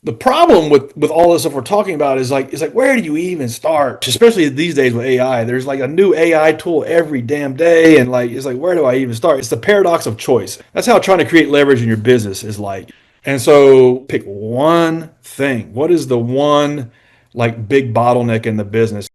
the problem with all this stuff we're talking about is like, it's like, where do you even start? Especially these days with AI, there's like a new AI tool every damn day, and like, it's like, where do I even start? It's the paradox of choice. That's how trying to create leverage in your business is like. And so, pick one thing. What is the one like big bottleneck in the business?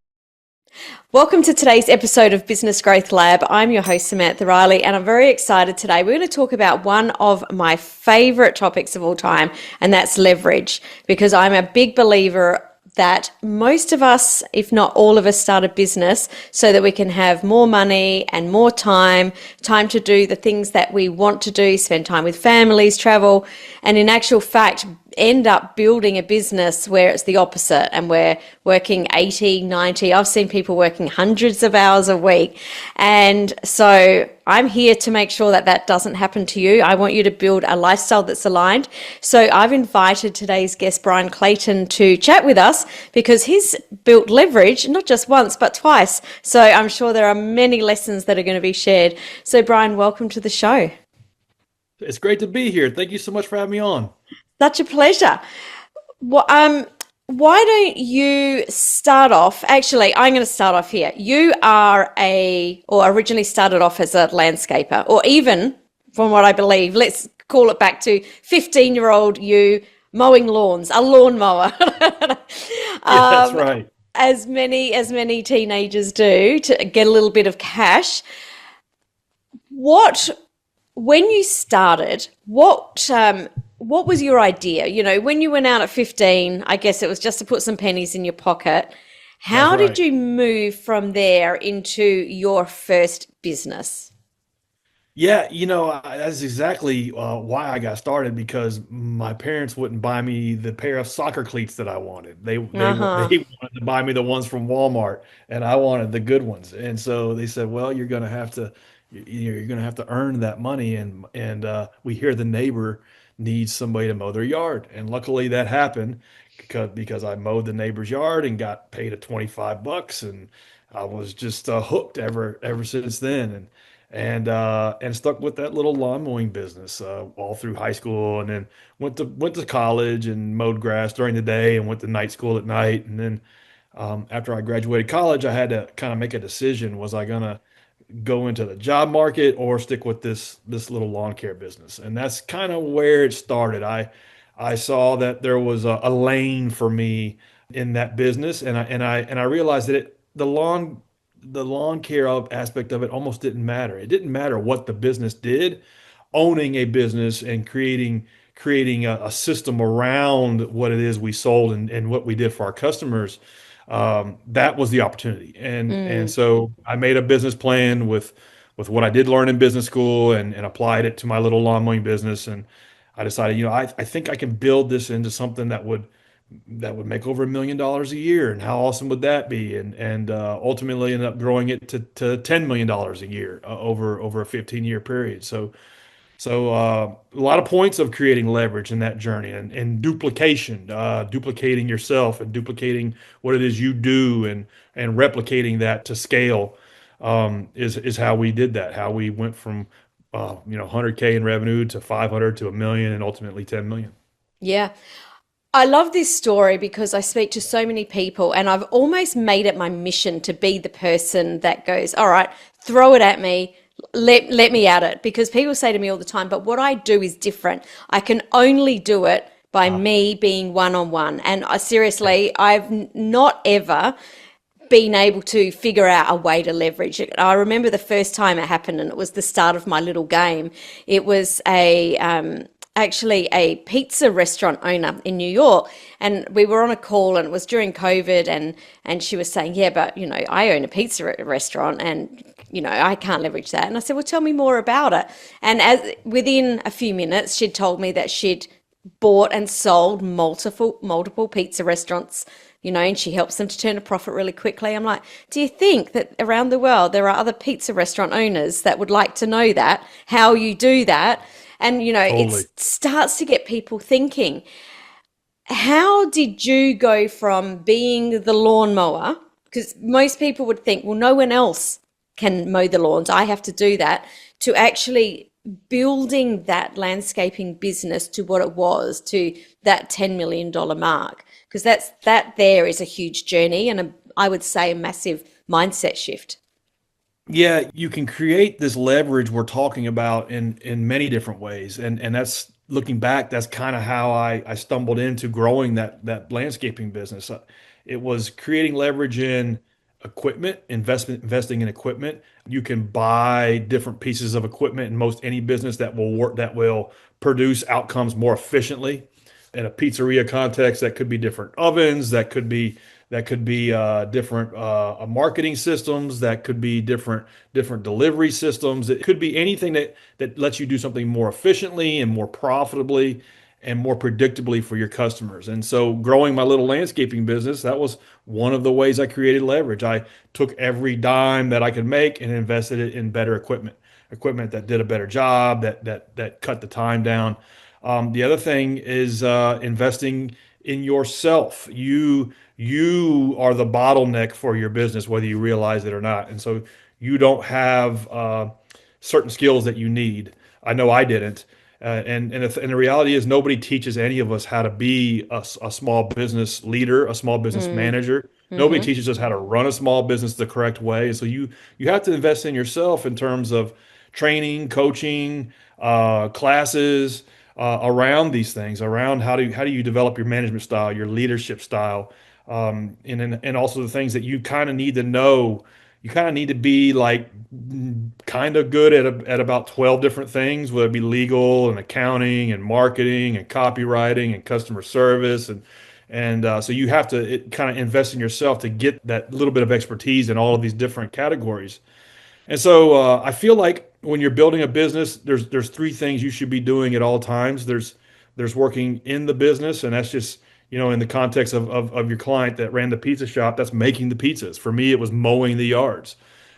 Welcome to today's episode of Business Growth Lab. I'm your host, Samantha Riley, and I'm very excited today. We're going to talk about one of my favorite topics of all time, and that's leverage, because I'm a big believer that most of us, if not all of us, start a business so that we can have more money and more time to do the things that we want to do, spend time with families, travel, and in actual fact, end up building a business where it's the opposite and we're working 80, 90. I've seen people working hundreds of hours a week. And so I'm here to make sure that that doesn't happen to you. I want you to build a lifestyle that's aligned. So I've invited today's guest, Bryan Clayton, to chat with us because he's built leverage, not just once, but twice. So I'm sure there are many lessons that are going to be shared. So Bryan, welcome to the show. It's great to be here. Thank you so much for having me on. Such a pleasure. Well, why don't you start off? Actually, I'm going to start off here. You are or originally started off as a landscaper, or even from what I believe, let's call it back to 15-year-old you mowing lawns, a lawnmower. Yeah, that's right. As many teenagers do to get a little bit of cash. What When you started, what was your idea? You know, when you went out at 15, I guess it was just to put some pennies in your pocket. That's How did right. you move from there into your first business? Yeah, that's exactly why I got started because my parents wouldn't buy me the pair of soccer cleats that I wanted. They Uh-huh. wanted to buy me the ones from Walmart, and I wanted the good ones. And so they said, "Well, you're gonna have to earn that money." And we hear the neighbor needs somebody to mow their yard, and luckily that happened because I mowed the neighbor's yard and got paid a 25 bucks, and I was just hooked ever since then. And stuck with that little lawn mowing business all through high school, and then went to college and mowed grass during the day, and went to night school at night. And then after I graduated college, I had to kind of make a decision: was I gonna go into the job market or stick with this little lawn care business? And that's kind of where it started. I saw that there was a lane for me in that business, and I realized that the lawn care aspect of it almost didn't matter. It didn't matter what the business did. Owning a business and creating a system around what it is we sold and what we did for our customers, that was the opportunity. And Mm. so I made a business plan with what I did learn in business school, and applied it to my little lawn mowing business. And I decided, I think I can build this into something that would make over $1 million a year. And how awesome would that be? And ultimately ended up growing it to $10 million a year over a 15-year period. So a lot of points of creating leverage in that journey, and duplication, duplicating yourself and duplicating what it is you do, and replicating that to scale, is how we did that. How we went from 100K in revenue to 500 to a million, and ultimately 10 million. Yeah. I love this story because I speak to so many people and I've almost made it my mission to be the person that goes, all right, throw it at me. Let me at it, because people say to me all the time, but what I do is different. I can only do it by Ah, me being one on one. And I yeah. seriously, not ever been able to figure out a way to leverage it. I remember the first time it happened, and it was the start of my little game. It was actually a pizza restaurant owner in New York, and we were on a call, and it was during COVID, and she was saying, yeah, but I own a pizza restaurant, and I can't leverage that. And I said, well, tell me more about it. And as within a few minutes, she'd told me that she'd bought and sold multiple pizza restaurants, and she helps them to turn a profit really quickly. I'm like, do you think that around the world there are other pizza restaurant owners that would like to know that, how you do that? And it Totally. starts to get people thinking. How did you go from being the lawnmower? Because most people would think, well, no one else can mow the lawns. I have to do that. To actually building that landscaping business to what it was, to that $10 million mark, because that there is a huge journey and I would say a massive mindset shift. Yeah, you can create this leverage we're talking about in many different ways. And that's looking back, that's kind of how I stumbled into growing that landscaping business. It was creating leverage in equipment, investing in equipment. You can buy different pieces of equipment in most any business that will work, that will produce outcomes more efficiently. In a pizzeria context, that could be different ovens, that could be different marketing systems, that could be different delivery systems. It could be anything that lets you do something more efficiently and more profitably and more predictably for your customers. And so growing my little landscaping business, that was one of the ways I created leverage. I took every dime that I could make and invested it in better equipment that did a better job, that cut the time down. The other thing is investing in yourself. You are the bottleneck for your business, whether you realize it or not. And so you don't have certain skills that you need. I know I didn't. And the reality is, nobody teaches any of us how to be a small business leader, a small business Mm. manager. Nobody Hmm. teaches us how to run a small business the correct way. So you have to invest in yourself in terms of training, coaching, classes around these things, around how do you develop your management style, your leadership style, and also the things that you kind of need to know. You kind of need to be like kind of good at about 12 different things, whether it be legal and accounting and marketing and copywriting and customer service and so you have to kind of invest in yourself to get that little bit of expertise in all of these different categories. And so I feel like when you're building a business, there's three things you should be doing at all times. There's working in the business, and that's just, in the context of your client that ran the pizza shop, that's making the pizzas. For me, it was mowing the yards.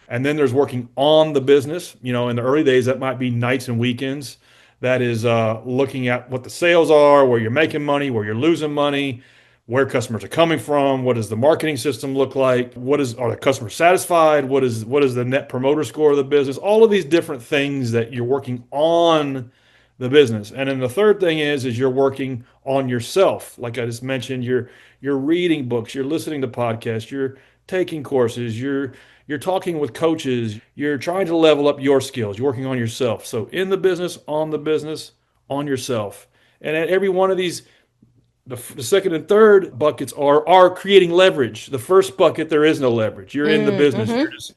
And then there's working on the business. In the early days, that might be nights and weekends. That is looking at what the sales are, where you're making money, where you're losing money, where customers are coming from, what does the marketing system look like, are the customers satisfied, what is the net promoter score of the business, all of these different things that you're working on the business. And then the third thing is you're working on yourself. Like I just mentioned, you're reading books, you're listening to podcasts, you're taking courses, you're talking with coaches, you're trying to level up your skills, you're working on yourself. So in the business, on yourself. And at every one of these, the second and third buckets are creating leverage. The first bucket, there is no leverage. You're in the business. You're Mm-hmm. just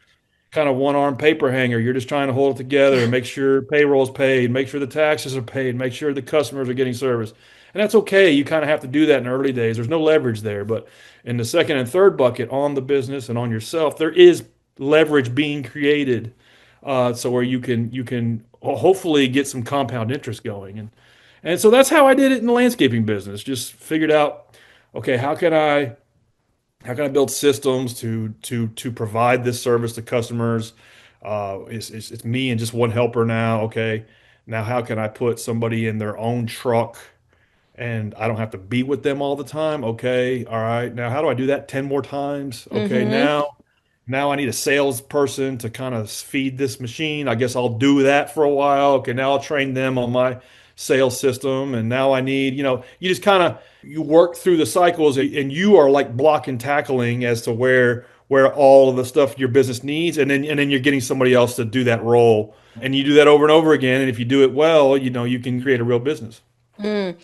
kind of one arm paper hanger. You're just trying to hold it together and make sure payroll's paid, make sure the taxes are paid, make sure the customers are getting service. And that's okay. You kind of have to do that in the early days. There's no leverage there. But in the second and third bucket, on the business and on yourself, there is leverage being created. So where you can hopefully get some compound interest going. And so that's how I did it in the landscaping business. Just figured out, okay, how can I build systems to provide this service to customers? It's me and just one helper now. Okay, now how can I put somebody in their own truck and I don't have to be with them all the time? Okay, all right. Now how do I do that 10 more times? Okay, Mm-hmm. now I need a salesperson to kind of feed this machine. I guess I'll do that for a while. Okay, now I'll train them on my sales system. And now I need, you just kind of you work through the cycles and you are like block and tackling as to where all of the stuff your business needs, and then you're getting somebody else to do that role. And you do that over and over again. And if you do it well, you can create a real business. You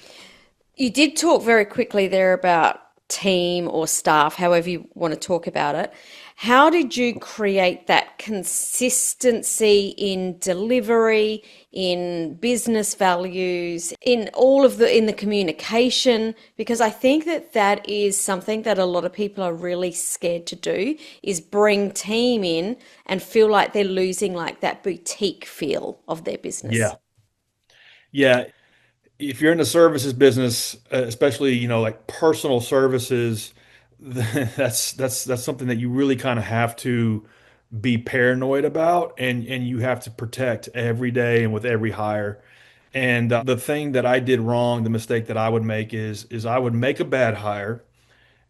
did talk very quickly there about team or staff, however you want to talk about it. How did you create that consistency in delivery, in business values, in the communication? Because I think that is something that a lot of people are really scared to do, is bring team in and feel like they're losing like that boutique feel of their business. Yeah. Yeah. If you're in the services business, especially like personal services, that's something that you really kind of have to be paranoid about, and you have to protect every day and with every hire. And the thing that I did wrong, the mistake that I would make is I would make a bad hire,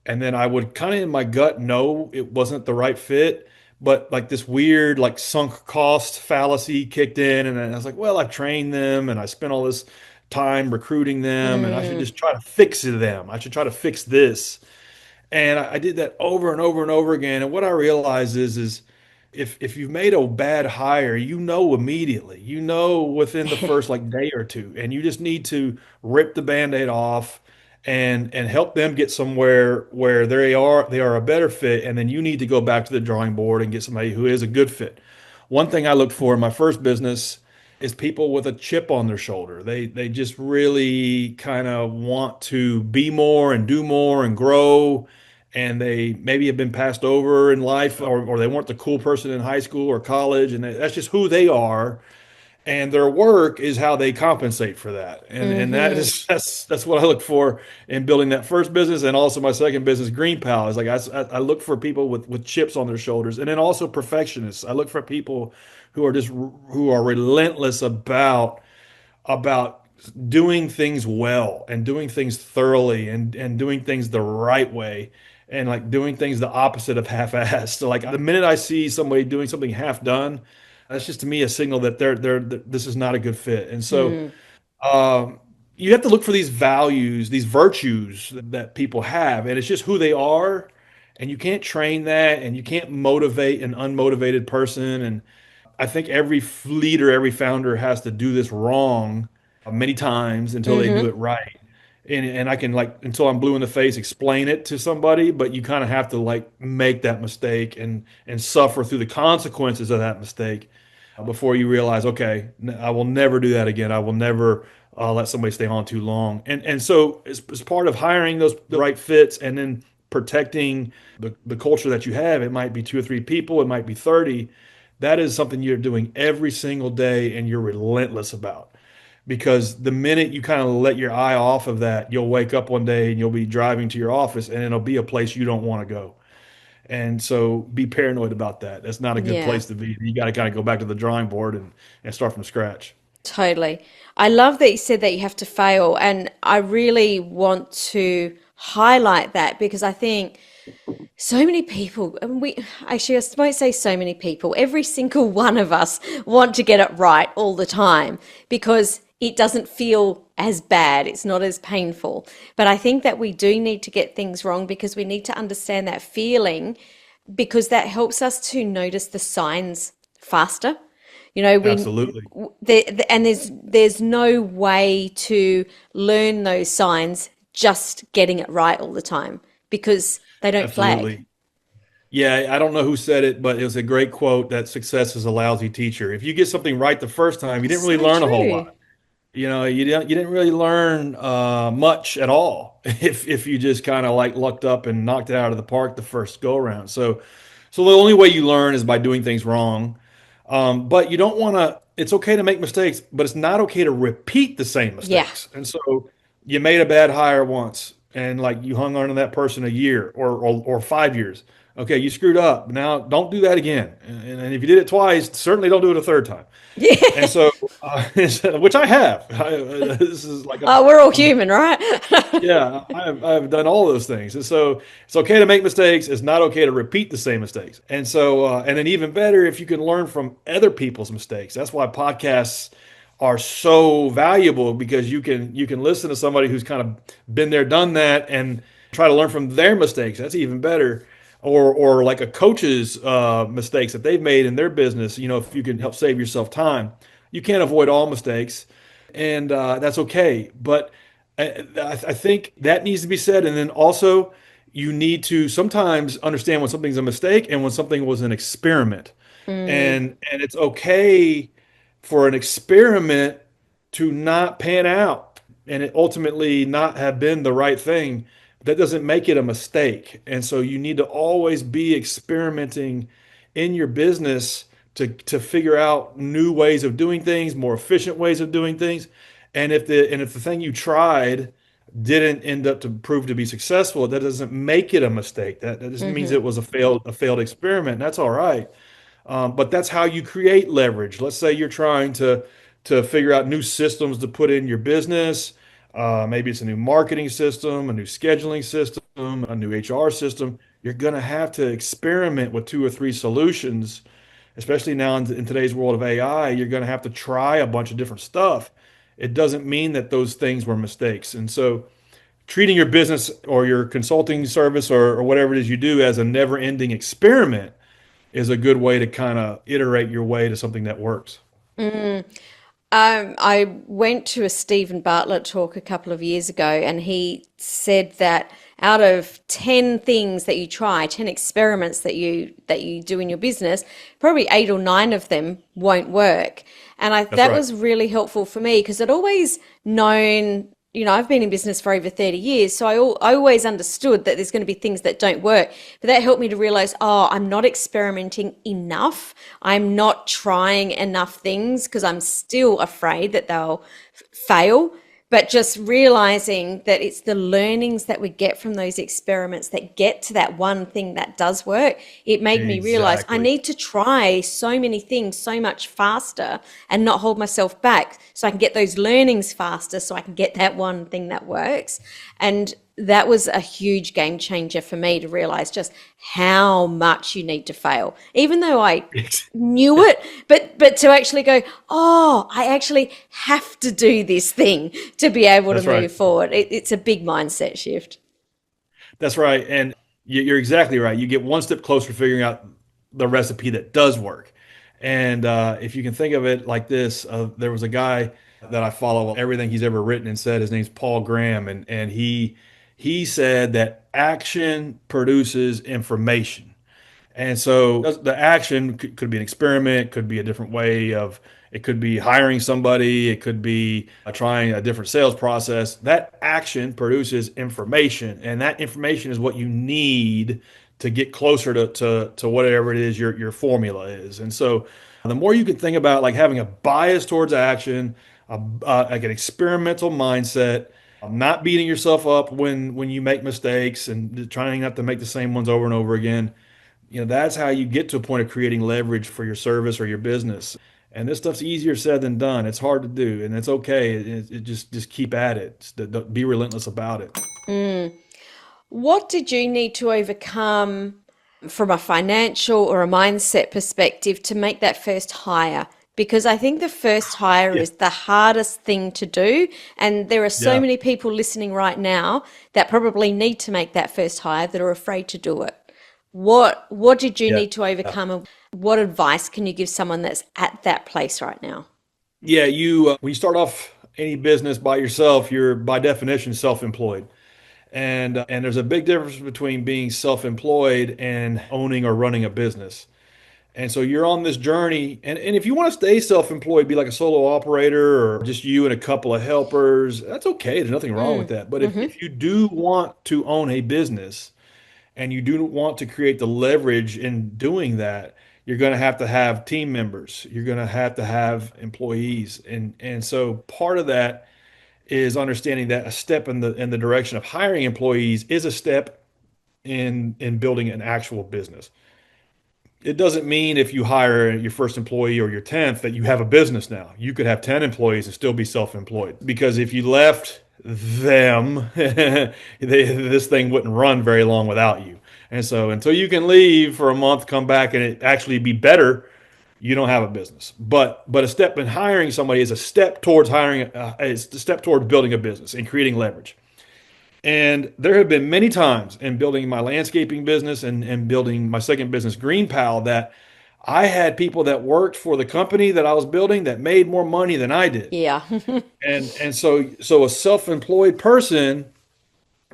and then I would kind of in my gut know it wasn't the right fit, but like this weird like sunk cost fallacy kicked in, and then I was like, well, I've trained them and I spent all this time recruiting them, and I should Mm. just try to fix them. I should try to fix this. And I did that over and over and over again. And what I realized is if you've made a bad hire, you know immediately, you know within the first like day or two, and you just need to rip the Band-Aid off and help them get somewhere where they are a better fit, and then you need to go back to the drawing board and get somebody who is a good fit. One thing I looked for in my first business is people with a chip on their shoulder. They just really kind of want to be more and do more and grow, and they maybe have been passed over in life, or they weren't the cool person in high school or college, and that's just who they are, and their work is how they compensate for that. And that Hmm. is that's what I look for in building that first business, and also my second business, GreenPal, is like I look for people with chips on their shoulders, and then also perfectionists. I look for people who are relentless about doing things well and doing things thoroughly and doing things the right way, and like doing things the opposite of half-assed. So like the minute I see somebody doing something half done, that's just to me a signal that this is not a good fit. And so Mm. um, you have to look for these values, these virtues that people have, and it's just who they are. And you can't train that, and you can't motivate an unmotivated person. And I think every leader, every founder has to do this wrong many times until they do Hmm. it right. And I can like until I'm blue in the face explain it to somebody, but you kind of have to like make that mistake and suffer through the consequences of that mistake before you realize, okay, I will never do that again. I will never let somebody stay on too long. And so as part of hiring those the right fits and then protecting the culture that you have, it might be two or three people, it might be 30. That is something you're doing every single day and you're relentless about. Because the minute you kind of let your eye off of that, you'll wake up one day and you'll be driving to your office and it'll be a place you don't want to go. And so be paranoid about that. That's not a good Yeah. place to be. You got to kind of go back to the drawing board and start from scratch. Totally. I love that you said that you have to fail. And I really want to highlight that because I think so many people, and we actually, I won't say so many people, every single one of us want to get it right all the time because it doesn't feel as bad. It's not as painful. But I think that we do need to get things wrong because we need to understand that feeling because that helps us to notice the signs faster. You know, Absolutely. and there's no way to learn those signs just getting it right all the time because they don't flag. Absolutely. Yeah, I don't know who said it, but it was a great quote that success is a lousy teacher. If you get something right the first time, you didn't really So learn a whole true. lot. You didn't really learn much at all if you just kind of like lucked up and knocked it out of the park the first go around. So the only way you learn is by doing things wrong. But you don't want to. It's okay to make mistakes, but it's not okay to repeat the same Yeah. mistakes. And so you made a bad hire once, and like you hung on to that person a year or 5 years. Okay, you screwed up. Now don't do that again. And if you did it twice, certainly don't do it a third time. And Yeah. so, which I have. This is like Oh, we're all I'm human, right? yeah, I've done all those things. And so it's okay to make mistakes. It's not okay to repeat the same mistakes. And so, and then even better if you can learn from other people's mistakes. That's why podcasts are so valuable because you can listen to somebody who's kind of been there, done that, and try to learn from their mistakes. That's even better. Or like a coach's mistakes that they've made in their business. If you can help save yourself time, you can't avoid all mistakes, and that's okay. But I think that needs to be said. And then also, you need to sometimes understand when something's a mistake and when something was an experiment. Mm, And it's okay for an experiment to not pan out and it ultimately not have been the right thing. That doesn't make it a mistake. And so you need to always be experimenting in your business to figure out new ways of doing things, more efficient ways of doing things. And if the thing you tried didn't end up to prove to be successful, that doesn't make it a mistake. That just means hmm. it was a failed experiment. And that's all right. But that's how you create leverage. Let's say you're trying to figure out new systems to put in your business. Maybe it's a new marketing system, a new scheduling system, a new HR system. you're going to have to experiment with two or three solutions, especially now in today's world of AI. You're going to have to try a bunch of different stuff. It doesn't mean that those things were mistakes. And so treating your business or your consulting service or whatever it is you do as a never-ending experiment is a good way to kind of iterate your way to something that works. I went to a Stephen Bartlett talk a couple of years ago, and he said that out of 10 things that you try, 10 experiments that you do in your business, probably 8 or 9 of them won't work. And That's that right. was really helpful for me because I'd always known, I've been in business for over 30 years, so I always understood that there's going to be things that don't work. But that helped me to realize, oh, I'm not experimenting enough. I'm not trying enough things because I'm still afraid that they'll fail. But just realizing that it's the learnings that we get from those experiments that get to that one thing that does work, it made me realize I Exactly. need to try so many things so much faster and not hold myself back so I can get those learnings faster so I can get that one thing that works. And that was a huge game changer for me to realize just how much you need to fail. Even though I knew it, but to actually go, oh, I actually have to do this thing to be able to That's right. move forward. It's a big mindset shift. That's right. And you're exactly right. You get one step closer to figuring out the recipe that does work. And if you can think of it like this, there was a guy that I follow everything he's ever written and said. His name's Paul Graham, and he said that action produces information. And so the action could be an experiment, could be a different way of, it could be hiring somebody, it could be trying a different sales process. That action produces information, and that information is what you need to get closer to whatever it is your formula is. And so the more you can think about like having a bias towards action, like an experimental mindset, not beating yourself up when you make mistakes and trying not to make the same ones over and over again, that's how you get to a point of creating leverage for your service or your business. And this stuff's easier said than done. It's hard to do, and it's okay. Just keep at it. Be relentless about it. What did you need to overcome from a financial or a mindset perspective to make that first hire? Because I think the first hire Yeah, is the hardest thing to do. And there are so yeah, many people listening right now that probably need to make that first hire that are afraid to do it. What did you yeah. need to overcome, and what advice can you give someone that's at that place right now? Yeah, you when you start off any business by yourself, you're by definition self-employed. And there's a big difference between being self-employed and owning or running a business. And so you're on this journey. And if you want to stay self-employed, be like a solo operator or just you and a couple of helpers, that's okay. There's nothing wrong with Mm, that. But mm-hmm. if you do want to own a business and you do want to create the leverage in doing that, you're going to have team members. You're going to have employees. And so part of that is understanding that a step in the direction of hiring employees is a step in building an actual business. It doesn't mean if you hire your first employee or your 10th that you have a business now. You could have 10 employees and still be self-employed. Because if you left them, this thing wouldn't run very long without you. And so until you can leave for a month, come back and it actually be better, you don't have a business. But a step in hiring somebody is a step towards is a step towards building a business and creating leverage. And there have been many times in building my landscaping business and building my second business, GreenPal, that I had people that worked for the company that I was building that made more money than I did. Yeah. And so a self-employed person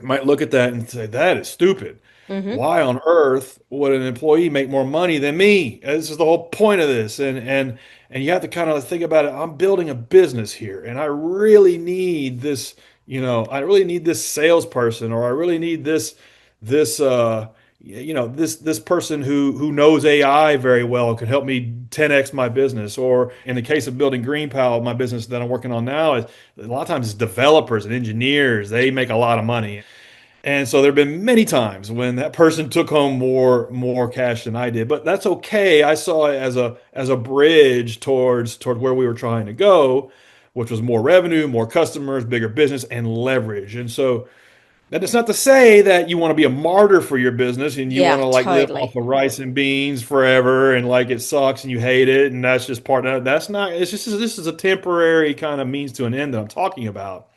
might look at that and say, that is stupid. Mm-hmm. Why on earth would an employee make more money than me? This is the whole point of this. And you have to kind of think about it. I'm building a business here, and I really need this, I really need this salesperson, or I really need this person who knows AI very well and can help me 10x my business. Or in the case of building GreenPal, my business that I'm working on now, is a lot of times it's developers and engineers. They make a lot of money. And so there have been many times when that person took home more cash than I did, but that's okay. I saw it as a bridge toward where we were trying to go, which was more revenue, more customers, bigger business, and leverage. And so That is not to say that you want to be a martyr for your business and you want Yeah, to like live off totally. of rice and beans forever and like it sucks and you hate it and that's just part of it. That's not, it's just, this is a temporary kind of means to an end that I'm talking about.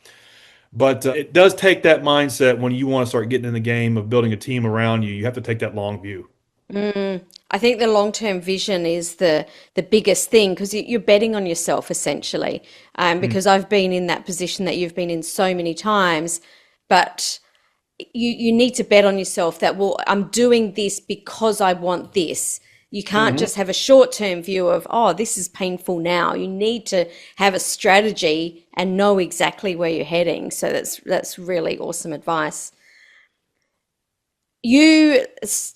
But it does take that mindset when you want to start getting in the game of building a team around you. You have to take that long view. I think the long-term vision is the biggest thing because you're betting on yourself essentially. Mm. Because I've been in that position that you've been in so many times, but you need to bet on yourself that, well, I'm doing this because I want this. You can't Mhm. just have a short-term view of, oh, this is painful now. You need to have a strategy and know exactly where you're heading. So that's really awesome advice. You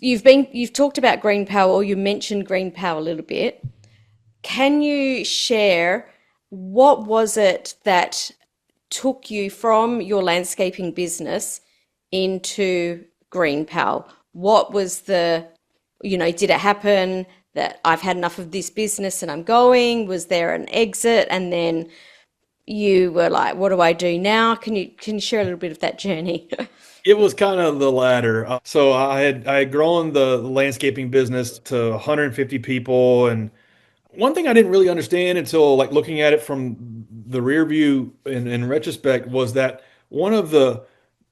you've talked about GreenPal, or you mentioned GreenPal a little bit. Can you share what was it that took you from your landscaping business into GreenPal? What was did it happen that I've had enough of this business and I'm going? Was there an exit and then you were like, what do I do now? Can you share a little bit of that journey? It was kind of the latter. So I had grown the landscaping business to 150 people, and one thing I didn't really understand until like looking at it from the rear view in retrospect was that one of the,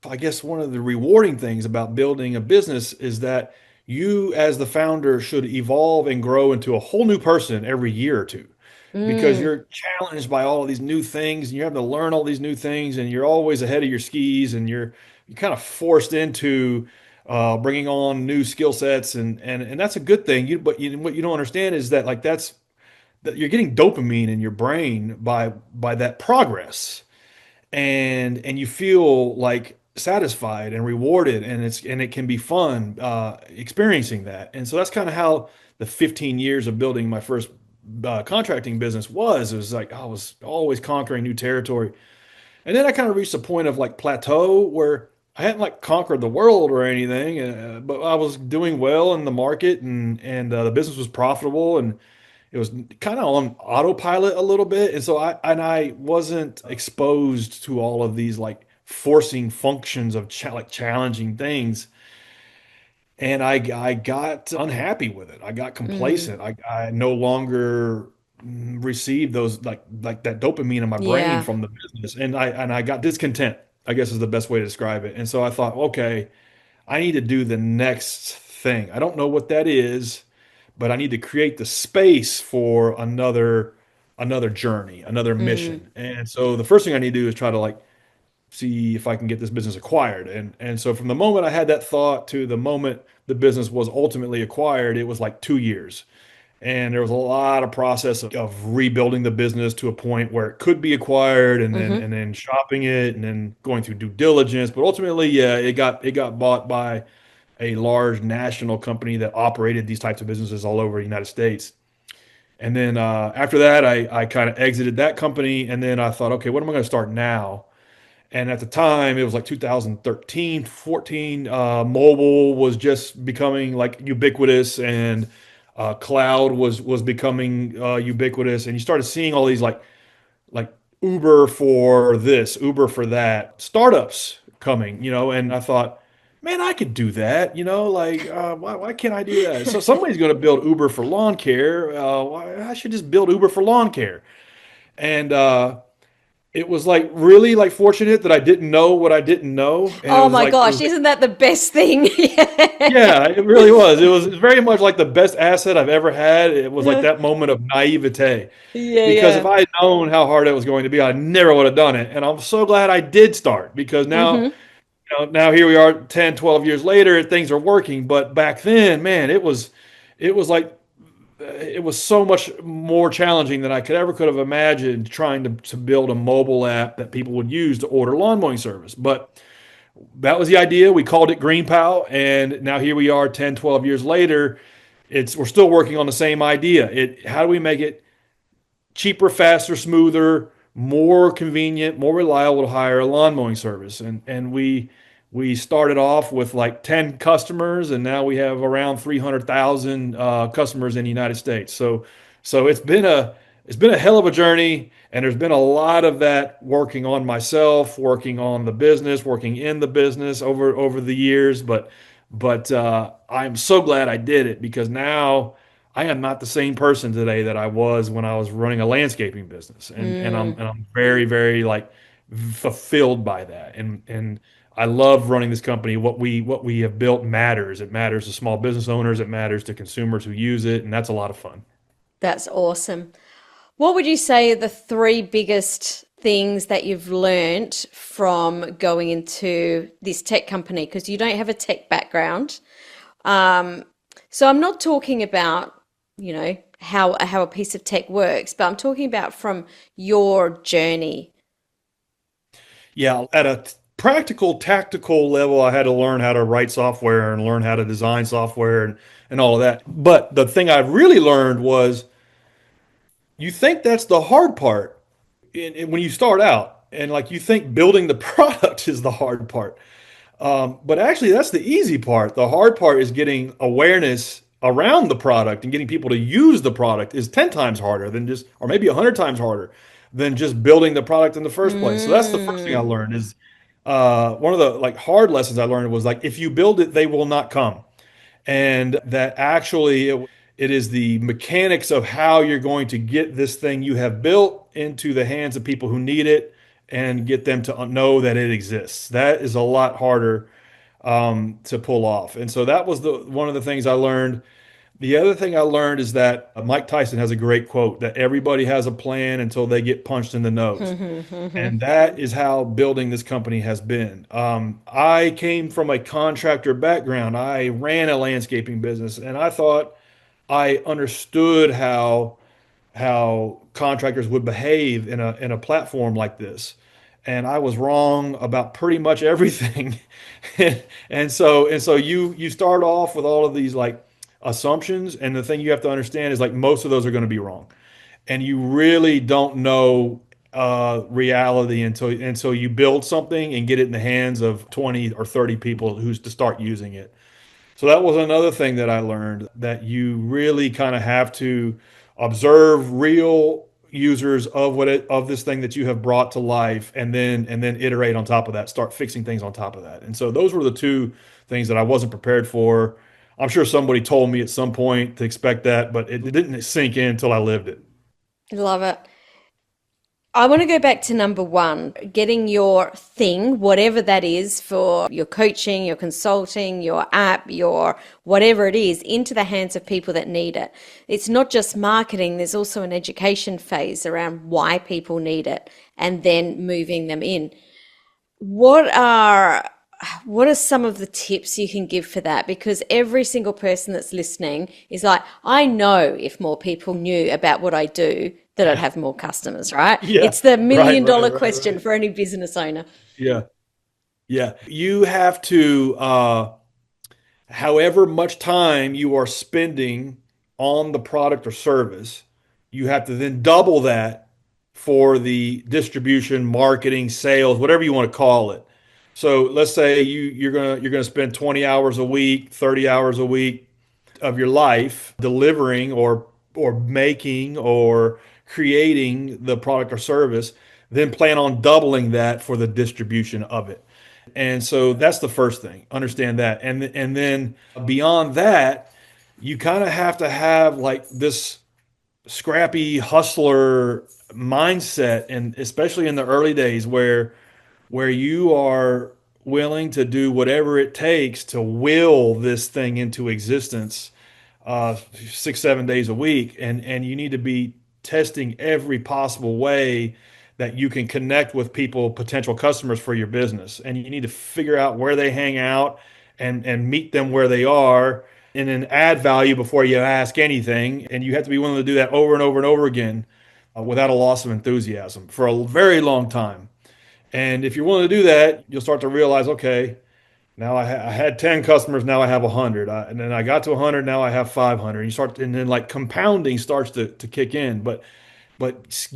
I guess one of the rewarding things about building a business is that you as the founder should evolve and grow into a whole new person every year or two because Mm, you're challenged by all of these new things and you have to learn all these new things and you're always ahead of your skis and you're kind of forced into bringing on new skill sets and that's a good thing. What you don't understand is that like that you're getting dopamine in your brain by that progress and you feel like satisfied and rewarded and it can be fun experiencing that. And so that's kind of how the 15 years of building my first contracting business was. It was like I was always conquering new territory. And then I kind of reached a point of like plateau where I hadn't like conquered the world or anything, but I was doing well in the market and the business was profitable and it was kind of on autopilot a little bit. And so I wasn't exposed to all of these like forcing functions of like challenging things. And I got unhappy with it. I got mm, complacent. I no longer received those like that dopamine in my brain yeah. from the business. And I got discontent, I guess is the best way to describe it. And so I thought, okay, I need to do the next thing. I don't know what that is, but I need to create the space for another journey, another Mm, mission. And so the first thing I need to do is try to like see if I can get this business acquired. And so from the moment I had that thought to the moment the business was ultimately acquired, it was like 2 years. And there was a lot of process of rebuilding the business to a point where it could be acquired and then mm-hmm, and then shopping it and then going through due diligence. But ultimately, yeah, it got bought by a large national company that operated these types of businesses all over the United States. And then after that, I kind of exited that company. And then I thought, okay, what am I going to start now? And at the time, it was like 2013, 14. Mobile was just becoming like ubiquitous, and cloud was becoming ubiquitous. And you started seeing all these like Uber for this, Uber for that, startups coming, and I thought, man, I could do that, like why can't I do that? So somebody's going to build Uber for lawn care. I should just build Uber for lawn care. And it was like really like fortunate that I didn't know what I didn't know, and it oh was my like it was gosh, isn't that the best thing? yeah, it really was. It was very much like the best asset I've ever had. It was like that moment of naivete. Yeah, Because if yeah. I had known how hard it was going to be, I never would have done it. And I'm so glad I did start because now, Mm-hmm. now here we are 10, 12 years later, things are working. But back then, man, it was like it was so much more challenging than I could have imagined trying to build a mobile app that people would use to order lawn mowing service. But that was the idea. We called it GreenPal, and now here we are 10, 12 years later. We're still working on the same idea. How do we make it cheaper, faster, smoother, more convenient, more reliable to hire a lawn mowing service? And we started off with like 10 customers, and now we have around 300,000 customers in the United States. So it's been it's been a hell of a journey, and there's been a lot of that working on myself, working on the business, working in the business over the years. But I'm so glad I did it because now I am not the same person today that I was when I was running a landscaping business, and I'm very very like fulfilled by that, and I love running this company. What we have built matters. It matters to small business owners. It matters to consumers who use it, and that's a lot of fun. That's awesome. What would you say are the three biggest things that you've learnt from going into this tech company? Because you don't have a tech background. Um, so I'm not talking about, how a piece of tech works, but I'm talking about from your journey. Yeah, at a practical, tactical level, I had to learn how to write software and learn how to design software and all of that. But the thing I really learned was you think that's the hard part when you start out, and like you think building the product is the hard part. But actually, that's the easy part. The hard part is getting awareness around the product and getting people to use the product is 10 times harder than just, or maybe 100 times harder than just building the product in the first place. So that's the first thing I Mm, learned is one of the like hard lessons I learned was like, if you build it, they will not come. And that actually it is the mechanics of how you're going to get this thing you have built into the hands of people who need it and get them to know that it exists. That is a lot harder to pull off. And so that was the one of the things I learned. The other thing I learned is that Mike Tyson has a great quote that everybody has a plan until they get punched in the nose. And that is how building this company has been. I came from a contractor background. I ran a landscaping business, and I thought I understood how contractors would behave in a platform like this. And I was wrong about pretty much everything. And so you start off with all of these like assumptions, and the thing you have to understand is like most of those are going to be wrong, and you really don't know reality until you build something and get it in the hands of 20 or 30 people who's to start using it. So that was another thing that I learned that you really kind of have to observe real users of this thing that you have brought to life, and then iterate on top of that, start fixing things on top of that. And so those were the two things that I wasn't prepared for. I'm sure somebody told me at some point to expect that, but it didn't sink in until I lived it. love it. I want to go back to number one, getting your thing, whatever that is for your coaching, your consulting, your app, your whatever it is, into the hands of people that need it. It's not just marketing, there's also an education phase around why people need it and then moving them in. What are what are some of the tips you can give for that? Because every single person that's listening is like, I know if more people knew about what I do, that I'd have more customers, right? Yeah. It's the Right, million right, dollar right, question right. for any business owner. Yeah. Yeah. You have to however much time you are spending on the product or service, you have to then double that for the distribution, marketing, sales, whatever you want to call it. So let's say you're gonna spend 20 hours a week, 30 hours a week of your life delivering or making or creating the product or service, then plan on doubling that for the distribution of it. And so that's the first thing. Understand that. And then beyond that, you kind of have to have like this scrappy hustler mindset, and especially in the early days where you are willing to do whatever it takes to will this thing into existence 6, 7 days a week, and you need to be testing every possible way that you can connect with people, potential customers for your business, and you need to figure out where they hang out and meet them where they are, and then add value before you ask anything. And you have to be willing to do that over and over and over again without a loss of enthusiasm for a very long time. And if you're willing to do that, you'll start to realize, okay, now I had 10 customers, now I have 100. And then I got to 100, now I have 500. And then like compounding starts to kick in. But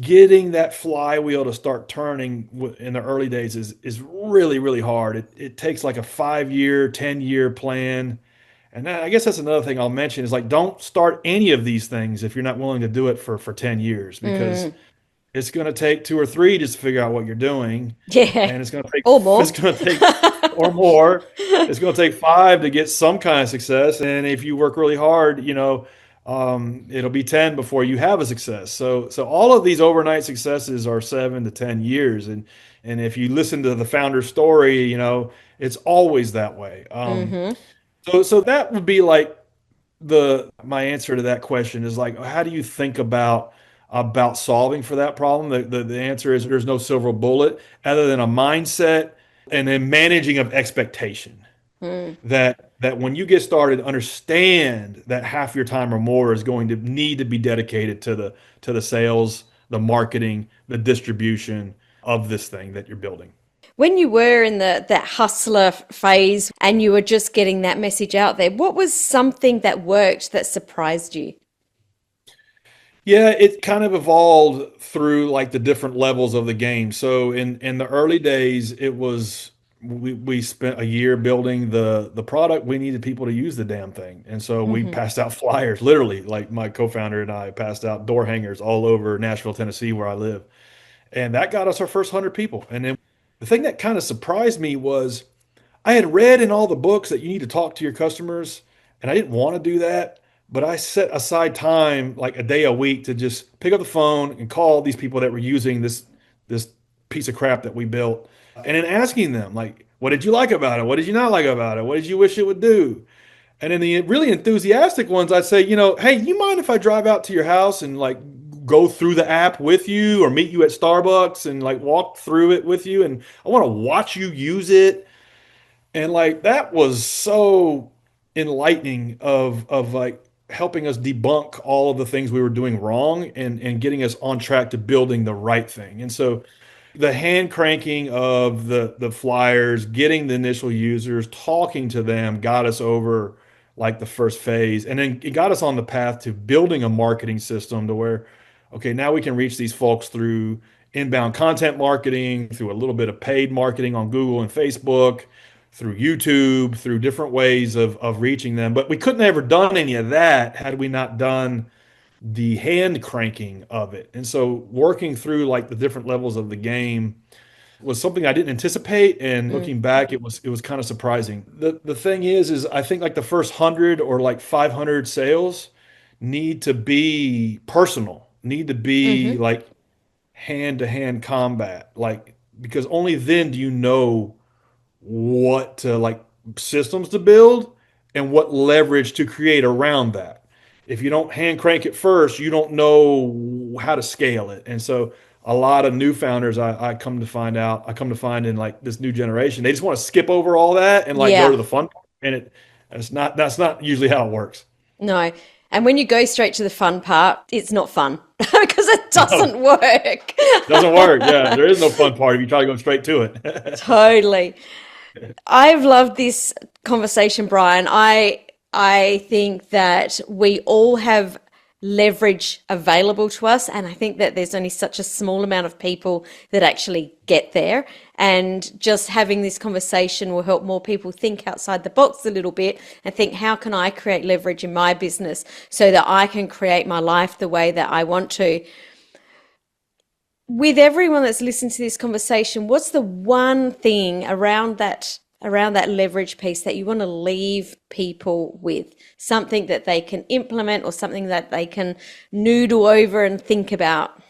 getting that flywheel to start turning in the early days is really, really hard. It takes like a 5 year, 10-year plan. And I guess that's another thing I'll mention is like don't start any of these things if you're not willing to do it for 10 years because Mm, it's going to take two or three just to figure out what you're doing, yeah. and it's going to take Or it's more. going to take or more. It's going to take five to get some kind of success, and if you work really hard, it'll be 10 before you have a success. So all of these overnight successes are 7 to 10 years, and if you listen to the founder story, it's always that way. Hmm. So that would be like the my answer to that question is like, how do you think about solving for that problem? The answer is there's no silver bullet other than a mindset and then managing of expectation. Mm. That when you get started, understand that half your time or more is going to need to be dedicated to the sales, the marketing, the distribution of this thing that you're building. When you were in that hustler phase and you were just getting that message out there, what was something that worked that surprised you? Yeah, it kind of evolved through like the different levels of the game. So in the early days, it was we spent a year building the product. We needed people to use the damn thing. And so we Hmm. passed out flyers, literally, like my co-founder and I passed out door hangers all over Nashville, Tennessee, where I live. And that got us our first 100 people. And then the thing that kind of surprised me was I had read in all the books that you need to talk to your customers, and I didn't want to do that, but I set aside time, like a day a week, to just pick up the phone and call these people that were using this piece of crap that we built, and then asking them, like, what did you like about it? What did you not like about it? What did you wish it would do? And then the really enthusiastic ones, I'd say, hey, you mind if I drive out to your house and like go through the app with you or meet you at Starbucks and like walk through it with you? And I want to watch you use it. And like that was so enlightening of like helping us debunk all of the things we were doing wrong and getting us on track to building the right thing. And so the hand cranking of the flyers, getting the initial users, talking to them got us over like the first phase. And then it got us on the path to building a marketing system to where, okay, now we can reach these folks through inbound content marketing, through a little bit of paid marketing on Google and Facebook, through YouTube, through different ways of reaching them. But we couldn't have ever done any of that had we not done the hand cranking of it. And so working through like the different levels of the game was something I didn't anticipate. And Mm. looking back, it was kind of surprising. The thing is I think like the first 100 or like 500 sales need to be personal, need to be Hmm. like hand to hand combat, like because only then do you know what to like systems to build and what leverage to create around that. If you don't hand crank it first, you don't know how to scale it. And so a lot of new founders I come to find in like this new generation, they just want to skip over all that and like go Yeah. to the fun part. And that's not usually how it works. No. And when you go straight to the fun part, it's not fun because it No, doesn't work. doesn't work. Yeah, there is no fun part if you try to go straight to it. Totally. I've loved this conversation, Brian. I think that we all have leverage available to us, and I think that there's only such a small amount of people that actually get there. And just having this conversation will help more people think outside the box a little bit and think, how can I create leverage in my business so that I can create my life the way that I want to? With everyone that's listened to this conversation, what's the one thing around that leverage piece that you want to leave people with? Something that they can implement or something that they can noodle over and think about.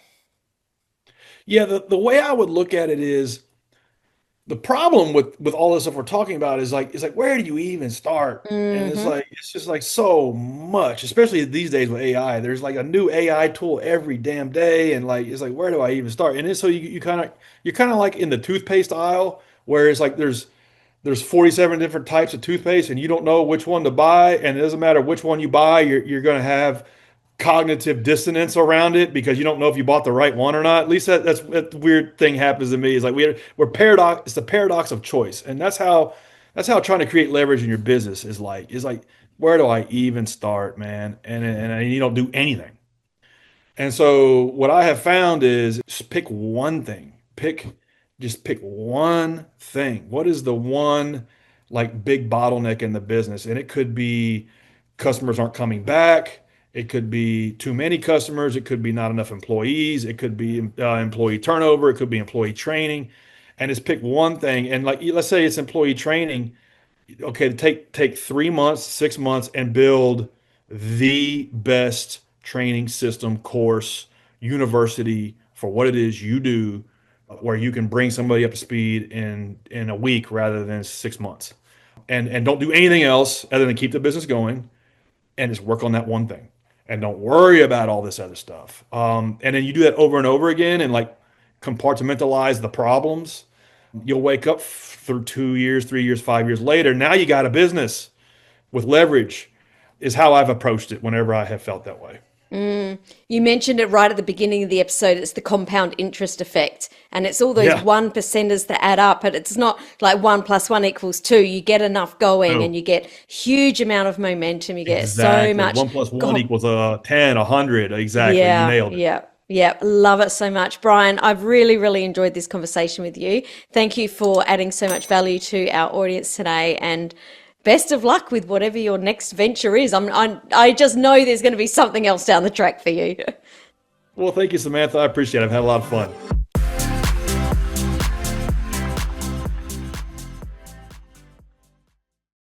Yeah, the way I would look at it is the problem with all this stuff we're talking about is like where do you even start? And it's Hmm. like it's just like so much, especially these days with AI. There's like a new AI tool every damn day, and like it's like where do I even start? And it's so you're kind of like in the toothpaste aisle where it's like there's 47 different types of toothpaste and you don't know which one to buy, and it doesn't matter which one you buy, you're going to have cognitive dissonance around it because you don't know if you bought the right one or not. At least that weird thing happens to me. Is like we're paradox. It's the paradox of choice, and that's how trying to create leverage in your business is like where do I even start, man? And you don't do anything. And so what I have found is just pick one thing. Just pick one thing. What is the one like big bottleneck in the business. And it could be customers aren't coming back. It could be too many customers. It could be not enough employees. It could be employee turnover. It could be employee training. And just pick one thing. And like, let's say it's employee training. Okay, take 3 months, 6 months, and build the best training system, course, university for what it is you do, where you can bring somebody up to speed in a week rather than 6 months. And don't do anything else other than keep the business going and just work on that one thing. And don't worry about all this other stuff. And then you do that over and over again and like compartmentalize the problems. You'll wake up through 2 years, 3 years, 5 years later. Now you got a business with leverage, is how I've approached it whenever I have felt that way. You mentioned it right at the beginning of the episode. It's the compound interest effect. And it's all those Yeah, one percenters that add up. And it's not like 1 + 1 = 2. You get enough going and no, you get huge amount of momentum. You get so exactly. much. 1 + 1 Com- equals 10, 100. Exactly. You yeah, nailed it. yeah, yeah. Love it so much. Bryan, I've really, really enjoyed this conversation with you. Thank you for adding so much value to our audience today. And best of luck with whatever your next venture is. I just know there's going to be something else down the track for you. Well, thank you, Samantha. I appreciate it. I've had a lot of fun.